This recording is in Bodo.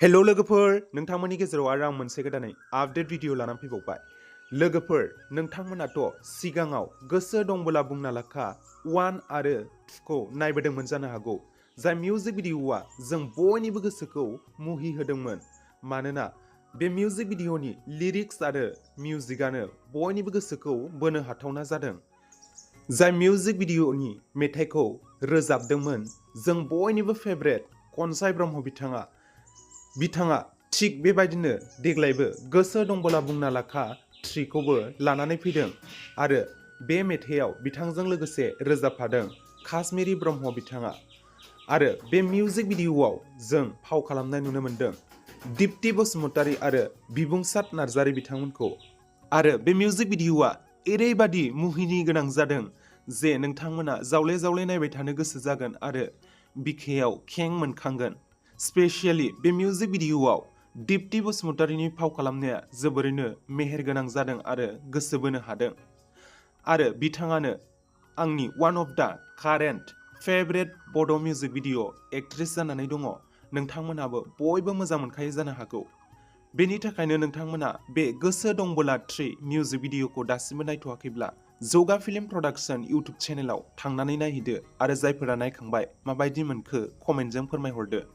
हेलो लोगोफोर नोंथांमोननि गेजेराव आरो आं मोनसे गोदानै आपडेट भिडिअ लानानै फैबावबाय लोगोफोर नोंथांमोनाथ' सिगाङाव गोसो दंबोला बुंना लाखा 1 आरो 2 खौ नायबोदोंमोन जानो हागौ जाय मिउजिक भिडिअआ जों बयनिबो गोसोखौ मुहि होदोंमोन मानोना बे मिउजिक भिडिअनि लिरिक्स आरो मिउजिकआनो बयनिबो गोसोखौ बोनो हाथावना जादों जाय मिउजिक भिडिअनि मेथाइखौ रोजाबदोंमोन जों बयनिबो फेभरेट कनसाइ ब्रह्म बिथाङा थिग बेबायदिनो देग्लायबो गोसो दंबोला बुंना लाखा 3 खौबो लानानै फैदों आरो बे मेथाइयाव बिथांजों लोगोसे रोजाबफादों काश्मीरी ब्रह्म बिथाङा आरो बे मिउजिक भिडिअआव जों फाव खालामनाय नुनो मोनदों दिप्ति बसुमतारी आरो बिबुंसात नार्जारी बिथांमोनखौ आरो बे मिउजिक भिडिअआ ओरैबादि मुहिनि गोनां जादों जे नोंथांमोना जावले जावले नायबाय थानो गोसो जागोन आरो बिखायाव खें मोनखांगोन स्पेशली बे मिउजिक भिडिअआव दिप्ति बसुमतारीनि फाव खालामनाया जोबोरैनो मेहेर गोनां जादों आरो गोसो बोनो हादों आरो बिथाङानो आंनि one of the current favourite बड' मिउजिक भिडिअ एक्ट्रेस जानानै दङ नोंथांमोनाबो बयबो मोजां मोनखायो जानो हागौ बेनि थाखायनो नोंथांमोना बे गोसो दंबोला 3 मिउजिक भिडिअखौ दासिमबो नायथ'वाखैब्ला जौगा फिल्म प्रडाक्शन इउटुब चेनेलाव थांनानै नायहैदो आरो जायफोरा नायखांबाय माबायदि मोनखो कमेन्टजों फोरमायहरदो